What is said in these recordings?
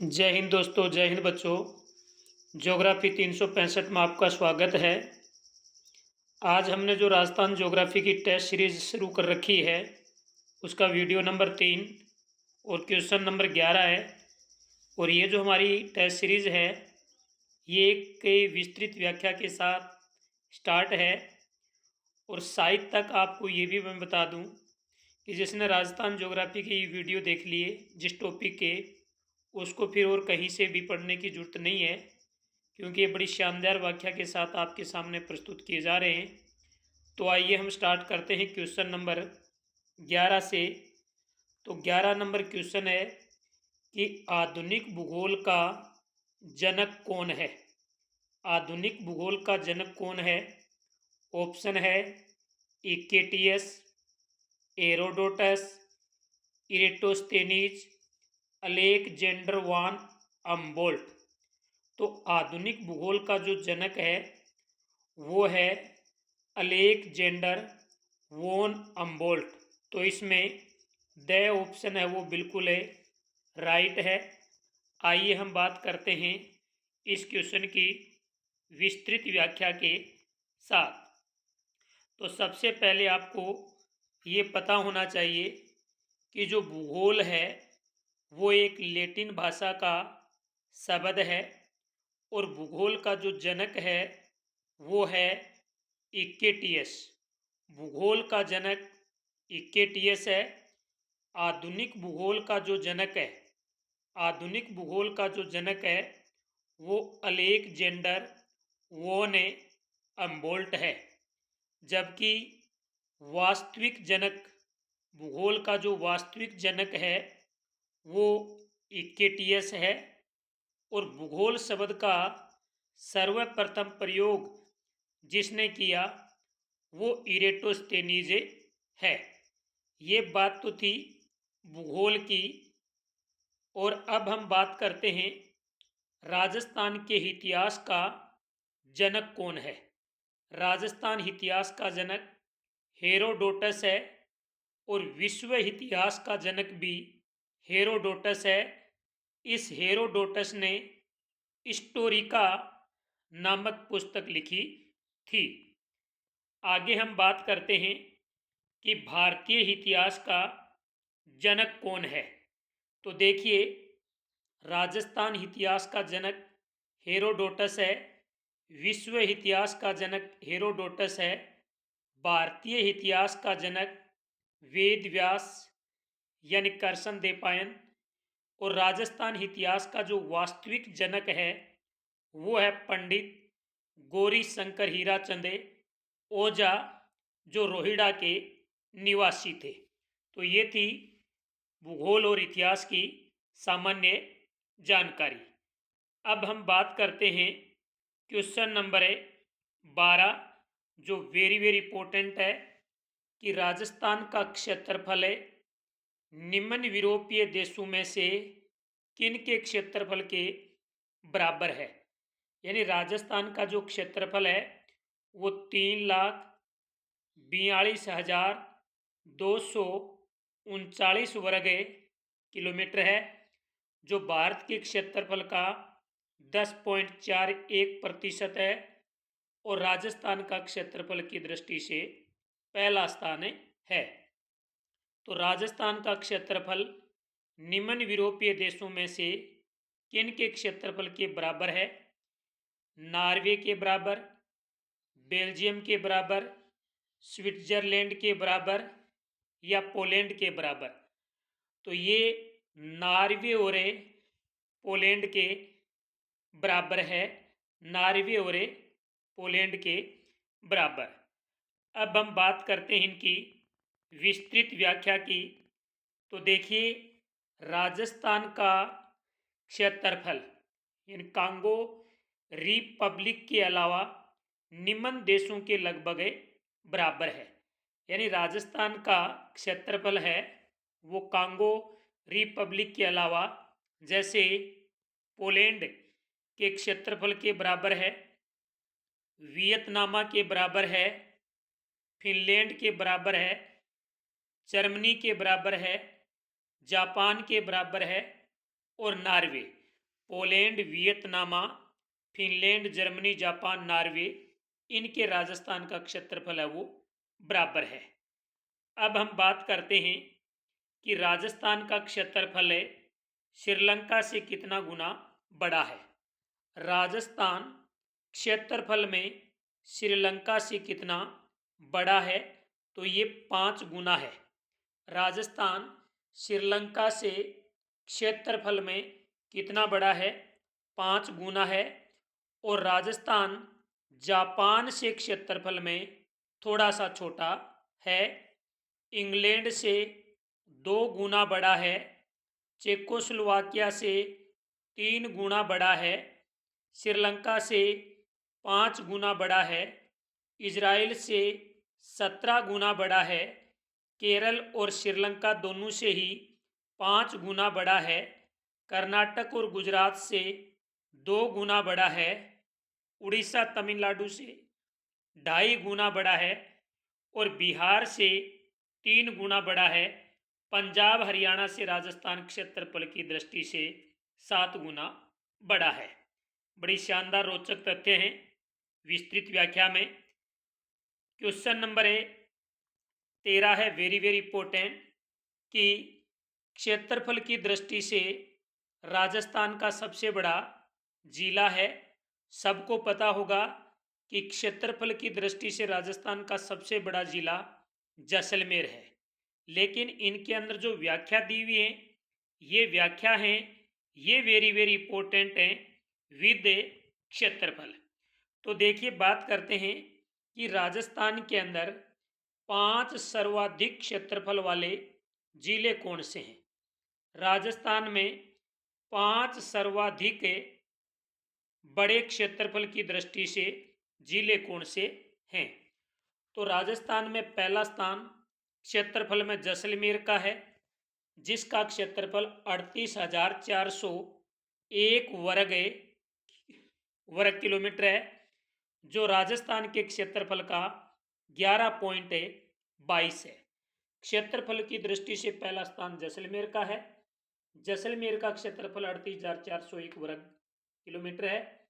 जय हिंद दोस्तों, जय हिंद बच्चों। ज्योग्राफी 365 में आपका स्वागत है। आज हमने जो राजस्थान ज्योग्राफी की टेस्ट सीरीज शुरू कर रखी है उसका वीडियो नंबर 3 और क्वेश्चन नंबर 11 है। और ये जो हमारी टेस्ट सीरीज है ये एक कई विस्तृत व्याख्या के साथ स्टार्ट है। और शायद तक आपको ये भी मैं बता दूं कि जिसने राजस्थान ज्योग्राफी की वीडियो देख लिए जिस टॉपिक के, उसको फिर और कहीं से भी पढ़ने की ज़रूरत नहीं है, क्योंकि ये बड़ी शानदार व्याख्या के साथ आपके सामने प्रस्तुत किए जा रहे हैं। तो आइए हम स्टार्ट करते हैं क्वेश्चन नंबर 11 से। तो 11 नंबर क्वेश्चन है कि आधुनिक भूगोल का जनक कौन है। आधुनिक भूगोल का जनक कौन है? ऑप्शन है इक्केटियस, एरोडोटस, इरेटोस्थेनीज, अलेक्जेंडर वान अम्बोल्ट। तो आधुनिक भूगोल का जो जनक है वो है अलेक्जेंडर वोन अम्बोल्ट। तो इसमें द ऑप्शन है वो बिल्कुल है राइट है। आइए हम बात करते हैं इस क्वेश्चन की विस्तृत व्याख्या के साथ। तो सबसे पहले आपको ये पता होना चाहिए कि जो भूगोल है वो एक लैटिन भाषा का शब्द है और भूगोल का जो जनक है वो है इक्केटियस। भूगोल का जनक इक्केटियस है। आधुनिक भूगोल का जो जनक है, आधुनिक भूगोल का जो जनक है वो अलेक्जेंडर वोन अम्बोल्ट है। जबकि वास्तविक जनक, भूगोल का जो वास्तविक जनक है वो इक्केटियस है। और भूगोल शब्द का सर्वप्रथम प्रयोग जिसने किया वो इरेटोस्थेनीज है। ये बात तो थी भूगोल की। और अब हम बात करते हैं राजस्थान के इतिहास का जनक कौन है। राजस्थान इतिहास का जनक हेरोडोटस है और विश्व इतिहास का जनक भी हेरोडोटस है। इस हेरोडोटस ने हिस्टोरिका नामक पुस्तक लिखी थी। आगे हम बात करते हैं कि भारतीय इतिहास का जनक कौन है। तो देखिए, राजस्थान इतिहास का जनक हेरोडोटस है, विश्व इतिहास का जनक हेरोडोटस है, भारतीय इतिहास का जनक वेद व्यास यानी करसन देवपायन, और राजस्थान इतिहास का जो वास्तविक जनक है वो है पंडित गौरी शंकर हीराचंदे ओझा, जो रोहिड़ा के निवासी थे। तो ये थी भूगोल और इतिहास की सामान्य जानकारी। अब हम बात करते हैं क्वेश्चन नंबर 12, जो वेरी वेरी इंपॉर्टेंट है कि राजस्थान का क्षेत्रफल है निम्न यूरोपीय देशों में से किन के क्षेत्रफल के बराबर है। यानी राजस्थान का जो क्षेत्रफल है वो 3,42,239 वर्ग किलोमीटर है, जो भारत के क्षेत्रफल का 10.41% है और राजस्थान का क्षेत्रफल की दृष्टि से पहला स्थान है। तो राजस्थान का क्षेत्रफल निम्न यूरोपीय देशों में से किन के क्षेत्रफल के बराबर है? नॉर्वे के बराबर, बेल्जियम के बराबर, स्विट्जरलैंड के बराबर या पोलैंड के बराबर। तो ये नॉर्वे और पोलैंड के बराबर है। नॉर्वे और पोलैंड के बराबर। अब हम बात करते हैं इनकी विस्तृत व्याख्या की। तो देखिए, राजस्थान का क्षेत्रफल इन कांगो रिपब्लिक के अलावा निम्न देशों के लगभग बराबर है। यानी राजस्थान का क्षेत्रफल है वो कांगो रिपब्लिक के अलावा जैसे पोलैंड के क्षेत्रफल के बराबर है, वियतनाम के बराबर है, फिनलैंड के बराबर है, जर्मनी के बराबर है, जापान के बराबर है और Norway. Poland, Vietnam, Finland, Germany, Japan, Norway, इनके राजस्थान का क्षेत्रफल है वो बराबर है। अब हम बात करते हैं कि राजस्थान का क्षेत्रफल है श्रीलंका से कितना गुना बड़ा है। राजस्थान क्षेत्रफल में श्रीलंका से कितना बड़ा है, तो ये 5 गुना है। राजस्थान श्रीलंका से क्षेत्रफल में कितना बड़ा है, 5 गुना है। और राजस्थान जापान से क्षेत्रफल में थोड़ा सा छोटा है, इंग्लैंड से 2 गुना बड़ा है, चेकोस्लोवाकिया से 3 गुना बड़ा है, श्रीलंका से 5 गुना बड़ा है, इजराइल से 17 गुना बड़ा है, केरल और श्रीलंका दोनों से ही 5 गुना बड़ा है, कर्नाटक और गुजरात से 2 गुना बड़ा है, उड़ीसा तमिलनाडु से 2.5 गुना बड़ा है और बिहार से 3 गुना बड़ा है। पंजाब हरियाणा से राजस्थान क्षेत्रफल की दृष्टि से 7 गुना बड़ा है। बड़ी शानदार रोचक तथ्य हैं। विस्तृत व्याख्या में क्वेश्चन नंबर 13 है, वेरी वेरी इंपॉर्टेंट, कि क्षेत्रफल की दृष्टि से राजस्थान का सबसे बड़ा जिला है। सबको पता होगा कि क्षेत्रफल की दृष्टि से राजस्थान का सबसे बड़ा जिला जैसलमेर है, लेकिन इनके अंदर जो व्याख्या दी हुई है, ये व्याख्या है, ये वेरी वेरी इंपॉर्टेंट है विद क्षेत्रफल। तो देखिए, बात करते हैं कि राजस्थान के अंदर 5 सर्वाधिक क्षेत्रफल वाले जिले कौन से हैं। राजस्थान में 5 सर्वाधिक बड़े क्षेत्रफल की दृष्टि से जिले कौन से हैं। तो राजस्थान में पहला स्थान क्षेत्रफल में जैसलमेर का है, जिसका क्षेत्रफल 38,401 वर्ग किलोमीटर है, जो राजस्थान के क्षेत्रफल का 11.22 है। क्षेत्रफल की दृष्टि से पहला स्थान जैसलमेर का है। जैसलमेर का क्षेत्रफल 38,401 वर्ग किलोमीटर है,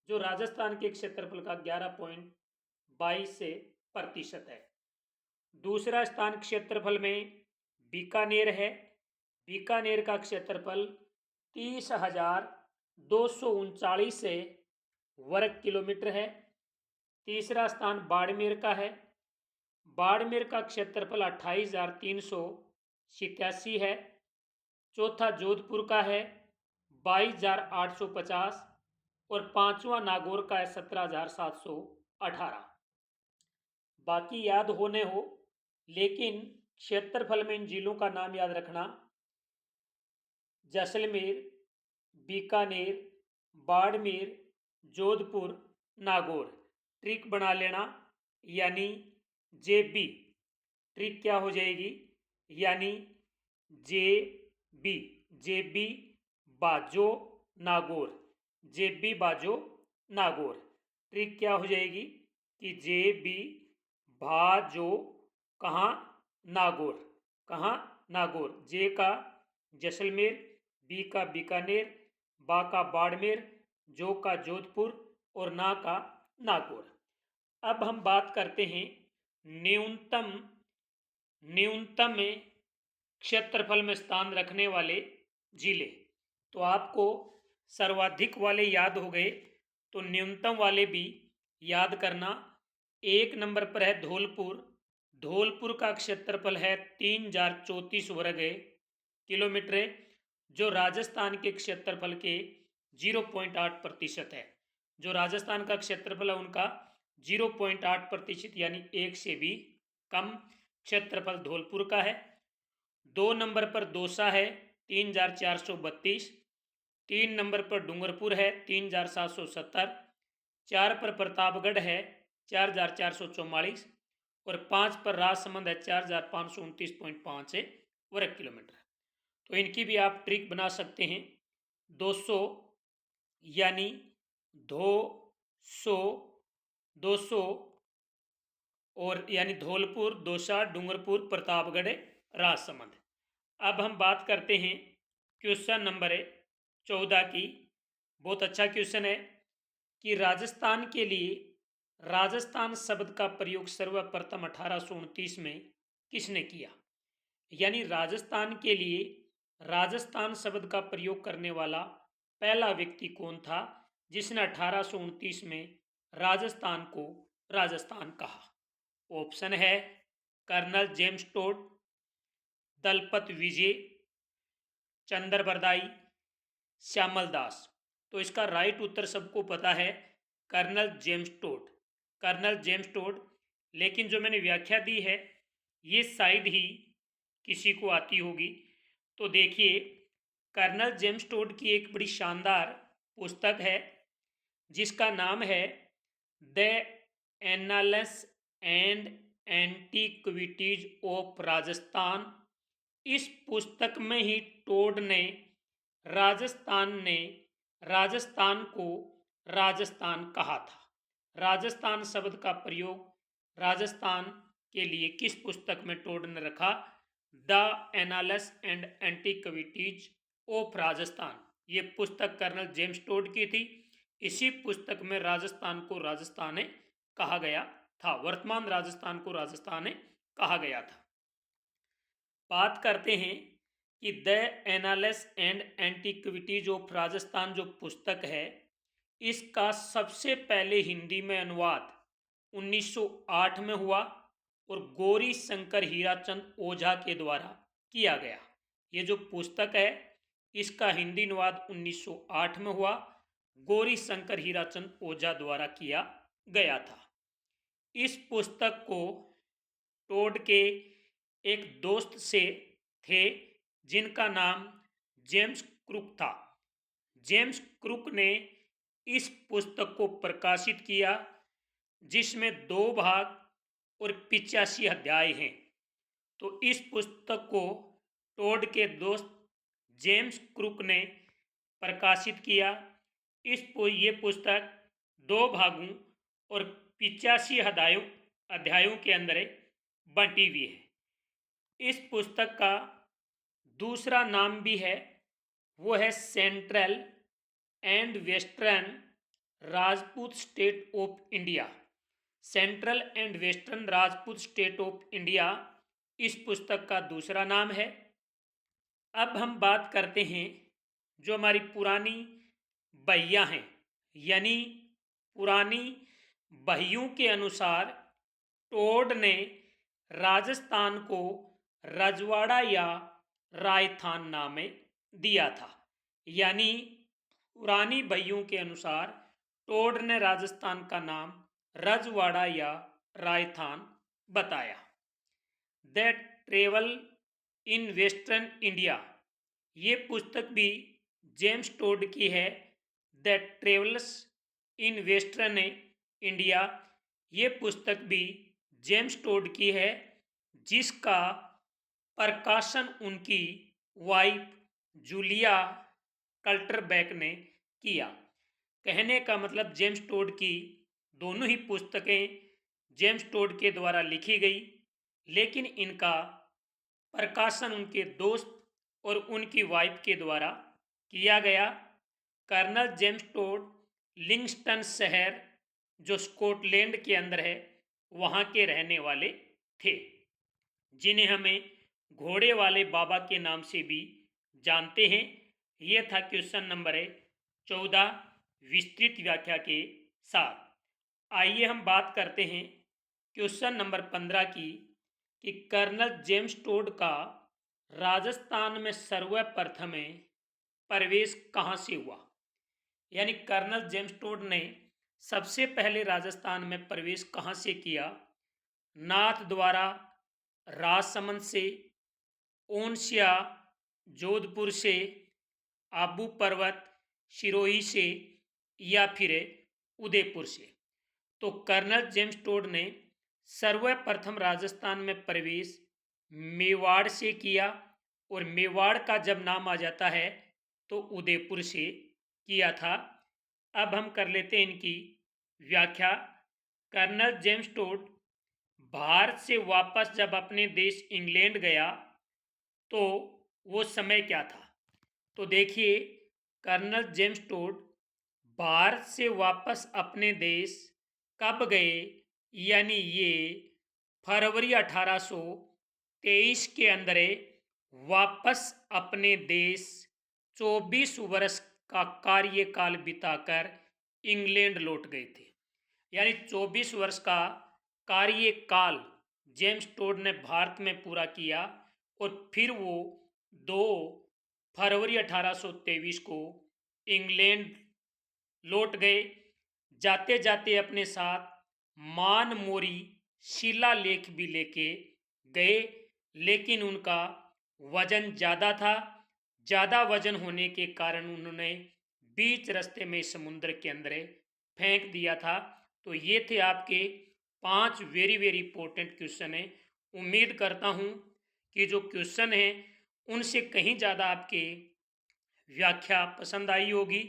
जो राजस्थान के क्षेत्रफल का 11.22% है। दूसरा स्थान क्षेत्रफल में बीकानेर है। बीकानेर का क्षेत्रफल 30,239 वर्ग किलोमीटर है। तीसरा स्थान बाड़मेर का है। बाड़मेर का क्षेत्रफल 28,387 है। चौथा जोधपुर का है 22,850 और पांचवा नागौर का है 17,718। बाकी याद होने हो, लेकिन क्षेत्रफल में इन जिलों का नाम याद रखना: जैसलमेर, बीकानेर, बाड़मेर, जोधपुर, नागौर। ट्रिक बना लेना, यानी JB। ट्रिक क्या हो जाएगी, यानी JB बाजो नागौर। JB बाजो नागौर। ट्रिक क्या हो जाएगी कि JB भाजो कहाँ, नागौर। कहाँ, नागौर। जे का जैसलमेर, बी का बीकानेर, बा का बाड़मेर, जो का जोधपुर और ना का नागौर। अब हम बात करते हैं न्यूनतम में क्षेत्रफल में स्थान रखने वाले जिले। तो आपको सर्वाधिक वाले याद हो गए, तो न्यूनतम वाले भी याद करना। 1 नंबर पर है धौलपुर। धौलपुर का क्षेत्रफल है 3,034 वर्ग किलोमीटर, जो राजस्थान के क्षेत्रफल के 0.8% है। जो राजस्थान का क्षेत्रफल है उनका 0.8%, यानी 1 से भी कम क्षेत्रफल धौलपुर का है। 2 नंबर पर दौसा है 3,432। 3 नंबर पर डूंगरपुर है 3,770। 4 पर प्रतापगढ़ है 4,444 और 5 पर राजसमंद है 4,529.5 वर्ग किलोमीटर। तो इनकी भी आप ट्रिक बना सकते हैं। 200 यानी 200 और यानी धौलपुर, दौसा, डूंगरपुर, प्रतापगढ़, राजसमंद। अब हम बात करते हैं क्वेश्चन नंबर 14 की, बहुत अच्छा क्वेश्चन है कि राजस्थान के लिए राजस्थान शब्द का प्रयोग सर्वप्रथम 1829 में किसने किया। यानी राजस्थान के लिए राजस्थान शब्द का प्रयोग करने वाला पहला व्यक्ति कौन था जिसने 1829 में राजस्थान को राजस्थान कहा। ऑप्शन है colonel James Tod, Dalpat Vijay, Chandra Bardai, Shyamal Das. तो इसका राइट उत्तर सबको पता है colonel James Tod. Colonel James Tod. लेकिन जो मैंने व्याख्या दी है ये शायद ही किसी को आती होगी। तो देखिए, कर्नल जेम्स टोड की एक बड़ी शानदार पुस्तक है जिसका नाम है the एनालस and antiquities of Rajasthan. इस पुस्तक में ही टोड ने राजस्थान को राजस्थान कहा था। राजस्थान शब्द का प्रयोग राजस्थान के लिए किस पुस्तक में टोड ने रखा? The एनालस and antiquities of Rajasthan. ये पुस्तक कर्नल जेम्स टोड की थी। इसी पुस्तक में राजस्थान को राजस्थान कहा गया था, वर्तमान राजस्थान को राजस्थान कहा गया था। बात करते हैं कि the annals and antiquities of Rajasthan जो पुस्तक है इसका सबसे पहले हिंदी में अनुवाद 1908 में हुआ और गौरी शंकर हीराचंद ओझा के द्वारा किया गया। ये जो पुस्तक है इसका हिंदी अनुवाद 1908 में हुआ, गौरी शंकर हीराचंद ओझा द्वारा किया गया था। इस पुस्तक को टोड के एक दोस्त से थे जिनका नाम जेम्स क्रुक था। जेम्स क्रुक ने इस पुस्तक को प्रकाशित किया जिसमें 2 भाग और 85 अध्याय हैं। तो इस पुस्तक को टोड के दोस्त जेम्स क्रुक ने प्रकाशित किया। ये पुस्तक 2 भागों और 85 अध्यायों के अंदर बंटी हुई है। इस पुस्तक का दूसरा नाम भी है, वो है central and western Rajput state of India. Central and western Rajput state of India इस पुस्तक का दूसरा नाम है। अब हम बात करते हैं जो हमारी पुरानी बहियाँ हैं, यानी पुरानी बहियों के अनुसार टोड ने राजस्थान को रजवाड़ा या राजस्थान नाम दिया था। यानी पुरानी बहियों के अनुसार टोड ने राजस्थान का नाम रजवाड़ा या राजस्थान बताया। The travel in western India, ये पुस्तक भी जेम्स टोड की है। The travels in western India, ये पुस्तक भी जेम्स टोड की है जिसका प्रकाशन उनकी वाइफ जूलिया कल्टरबैक ने किया। कहने का मतलब जेम्स टोड की दोनों ही पुस्तकें जेम्स टोड के द्वारा लिखी गई, लेकिन इनका प्रकाशन उनके दोस्त और उनकी वाइफ के द्वारा किया गया। कर्नल जेम्स टोड लिंगस्टन शहर जो स्कॉटलैंड के अंदर है वहाँ के रहने वाले थे, जिन्हें हमें घोड़े वाले बाबा के नाम से भी जानते हैं। ये था क्वेश्चन नंबर 14 विस्तृत व्याख्या के साथ। आइए हम बात करते हैं क्वेश्चन नंबर 15 की कि कर्नल जेम्स टोड का राजस्थान में सर्वप्रथम प्रवेश कहाँ से हुआ। यानी कर्नल जेम्स टोड ने सबसे पहले राजस्थान में प्रवेश कहाँ से किया? नाथ द्वारा, राजसमंद से, ओनसिया, जोधपुर से, आबू पर्वत, सिरोही से या फिर उदयपुर से। तो कर्नल जेम्स टोड ने सर्वप्रथम राजस्थान में प्रवेश मेवाड़ से किया और मेवाड़ का जब नाम आ जाता है तो उदयपुर से किया था। अब हम कर लेते हैं इनकी व्याख्या। कर्नल जेम्स टोड भारत से वापस जब अपने देश इंग्लैंड गया तो वो समय क्या था? तो देखिए, कर्नल जेम्स टोड भारत से वापस अपने देश कब गए, यानी ये फरवरी 1823 के अंदर वापस अपने देश 24 वर्ष का कार्यकाल बिताकर इंग्लैंड लौट गए थे। यानी 24 वर्ष का कार्यकाल जेम्स टोड ने भारत में पूरा किया और फिर वो 2 फरवरी 1823 को इंग्लैंड लौट गए। जाते जाते अपने साथ मानमोरी शिलालेख भी लेके गए, लेकिन उनका वजन ज़्यादा था। ज़्यादा वजन होने के कारण उन्होंने बीच रास्ते में समुद्र के अंदर फेंक दिया था। तो ये थे आपके 5 वेरी वेरी इंपॉर्टेंट क्वेश्चन हैं। उम्मीद करता हूँ कि जो क्वेश्चन हैं उनसे कहीं ज़्यादा आपके व्याख्या पसंद आई होगी।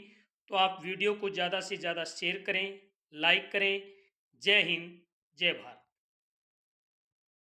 तो आप वीडियो को ज़्यादा से ज़्यादा शेयर करें, लाइक करें। जय हिंद, जय भारत।